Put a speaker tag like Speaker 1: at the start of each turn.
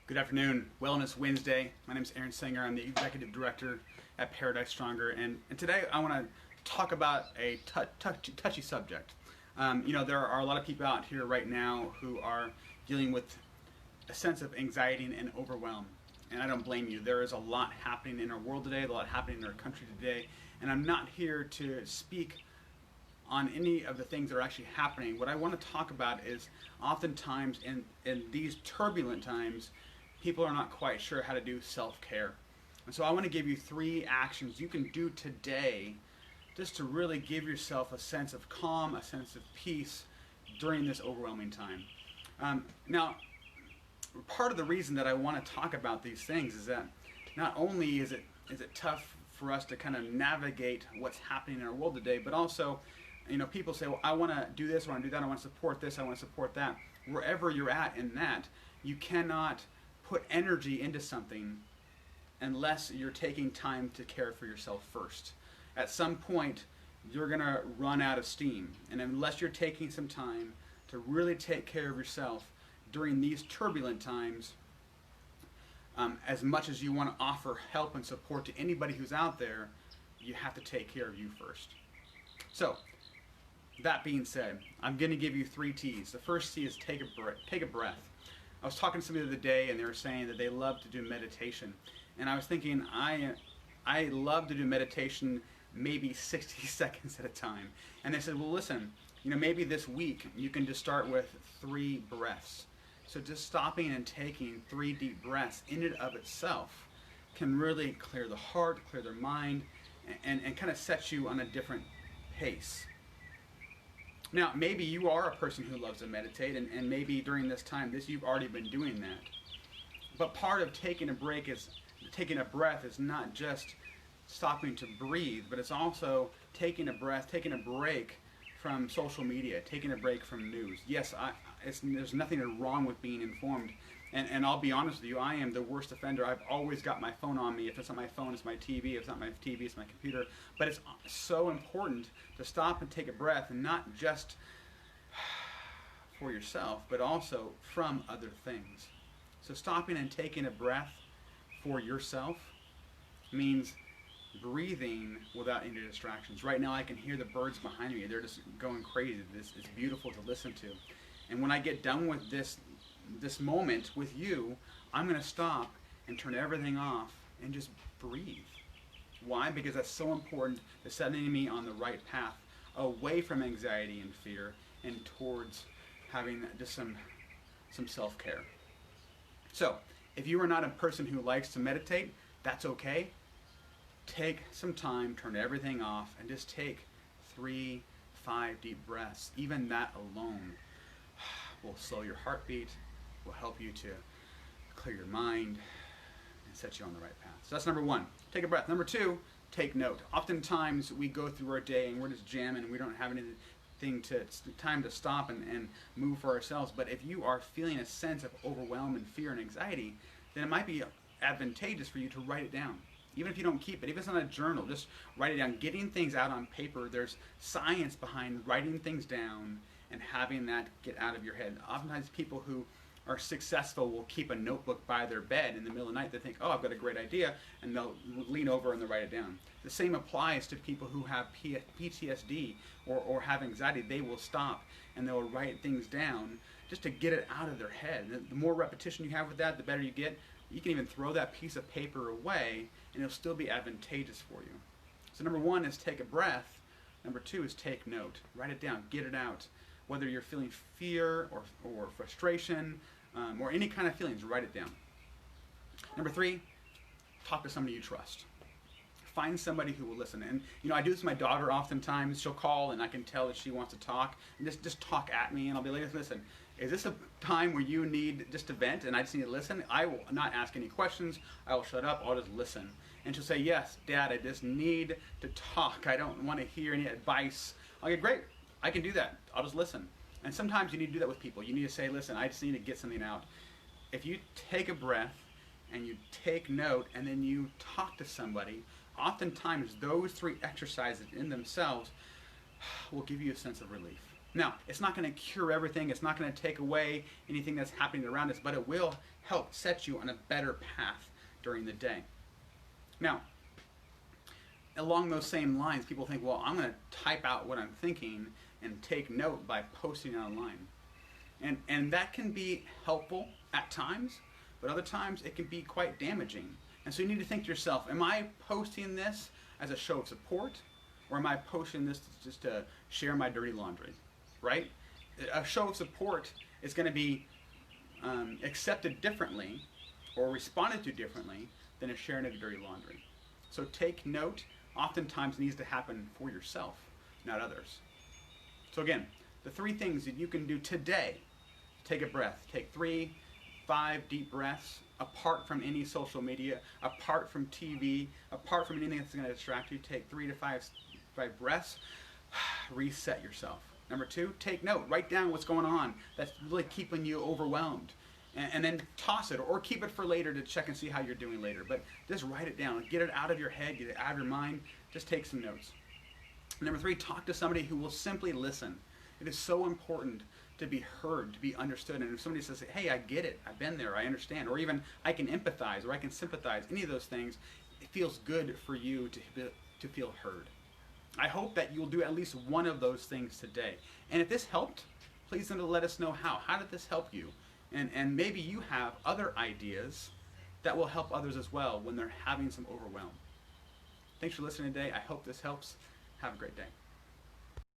Speaker 1: Good afternoon, Wellness Wednesday. My name is Aaron Singer. I'm the Executive Director at Paradise Stronger, and today I want to talk about a touchy subject. There are a lot of people out here right now who are dealing with a sense of anxiety and overwhelm, and I don't blame you. There is a lot happening in our world today, a lot happening in our country today, and I'm not here to speak on any of the things that are actually happening. What I want to talk about is oftentimes in these turbulent times, people are not quite sure how to do self-care. And so I want to give you 3 actions you can do today just to really give yourself a sense of calm, a sense of peace during this overwhelming time. Now, part of the reason that I want to talk about these things is that not only is it tough for us to kind of navigate what's happening in our world today, but also, people say, well, I want to do this, I want to do that, I want to support this, I want to support that. Wherever you're at in that, you cannot put energy into something unless you're taking time to care for yourself first. At some point, you're going to run out of steam. And unless you're taking some time to really take care of yourself during these turbulent times, as much as you want to offer help and support to anybody who's out there, you have to take care of you first. So, that being said, I'm going to give you 3 T's. The first T is take a breath. I was talking to somebody the other day, and they were saying that they love to do meditation. And I was thinking, I love to do meditation maybe 60 seconds at a time. And they said, well, listen, maybe this week you can just start with 3 breaths. So just stopping and taking 3 deep breaths in and of itself can really clear the heart, clear their mind, and kind of set you on a different pace. Now, maybe you are a person who loves to meditate, and maybe during this time, you've already been doing that. But part of taking a breath is not just stopping to breathe, but it's also taking a break from social media, taking a break from news. Yes, there's nothing wrong with being informed. And I'll be honest with you, I am the worst offender. I've always got my phone on me. If it's not my phone, it's my TV. If it's not my TV, it's my computer. But it's so important to stop and take a breath, and not just for yourself, but also from other things. So stopping and taking a breath for yourself means breathing without any distractions. Right now I can hear the birds behind me. They're just going crazy. It's beautiful to listen to. And when I get done with this moment with you, I'm going to stop and turn everything off and just breathe. Why? Because that's so important to setting me on the right path, away from anxiety and fear and towards having just some self-care. So, if you are not a person who likes to meditate, that's okay. Take some time, turn everything off, and just take 3, 5 deep breaths. Even that alone will slow your heartbeat, will help you to clear your mind and set you on the right path. So that's number 1, take a breath. Number 2, take note. Oftentimes we go through our day and we're just jamming and we don't have time to stop and move for ourselves. But if you are feeling a sense of overwhelm and fear and anxiety, then it might be advantageous for you to write it down. Even if you don't keep it, even if it's not a journal, just write it down. Getting things out on paper, there's science behind writing things down and having that get out of your head. Oftentimes people who are successful will keep a notebook by their bed in the middle of the night. They think, oh, I've got a great idea, and they'll lean over and they'll write it down. The same applies to people who have PTSD or have anxiety. They will stop and they'll write things down just to get it out of their head. The more repetition you have with that, the better you get. You can even throw that piece of paper away and it'll still be advantageous for you. So number 1 is take a breath. Number 2 is take note. Write it down, get it out. Whether you're feeling fear or frustration or any kind of feelings, write it down. Number 3, talk to somebody you trust. Find somebody who will listen. And I do this with my daughter oftentimes. She'll call and I can tell that she wants to talk. And just talk at me, and I'll be like, listen, is this a time where you need just to vent and I just need to listen? I will not ask any questions. I will shut up. I'll just listen. And she'll say, yes, Dad, I just need to talk. I don't want to hear any advice. I'll get, great. I can do that. I'll just listen. And sometimes you need to do that with people. You need to say, listen, I just need to get something out. If you take a breath and you take note and then you talk to somebody, oftentimes those 3 exercises in themselves will give you a sense of relief. Now, it's not going to cure everything. It's not going to take away anything that's happening around us, but it will help set you on a better path during the day. Now, along those same lines, people think, well, I'm going to type out what I'm thinking and take note by posting it online. And that can be helpful at times, but other times it can be quite damaging. And so you need to think to yourself, am I posting this as a show of support, or am I posting this just to share my dirty laundry, right? A show of support is going to be accepted differently or responded to differently than a sharing of dirty laundry. So take note. Oftentimes it needs to happen for yourself, not others. So again, the 3 things that you can do today: take a breath, take 3, 5 deep breaths, apart from any social media, apart from TV, apart from anything that's going to distract you. Take 3 to 5 breaths, reset yourself. Number 2, take note, write down what's going on that's really keeping you overwhelmed, and then toss it or keep it for later to check and see how you're doing later. But just write it down, get it out of your head, get it out of your mind, just take some notes. Number 3, talk to somebody who will simply listen. It is so important to be heard, to be understood. And if somebody says, hey, I get it, I've been there, I understand, or even I can empathize or I can sympathize, any of those things, it feels good for you to feel heard. I hope that you'll do at least one of those things today. And if this helped, please let us know how. How did this help you? And maybe you have other ideas that will help others as well when they're having some overwhelm. Thanks for listening today. I hope this helps. Have a great day.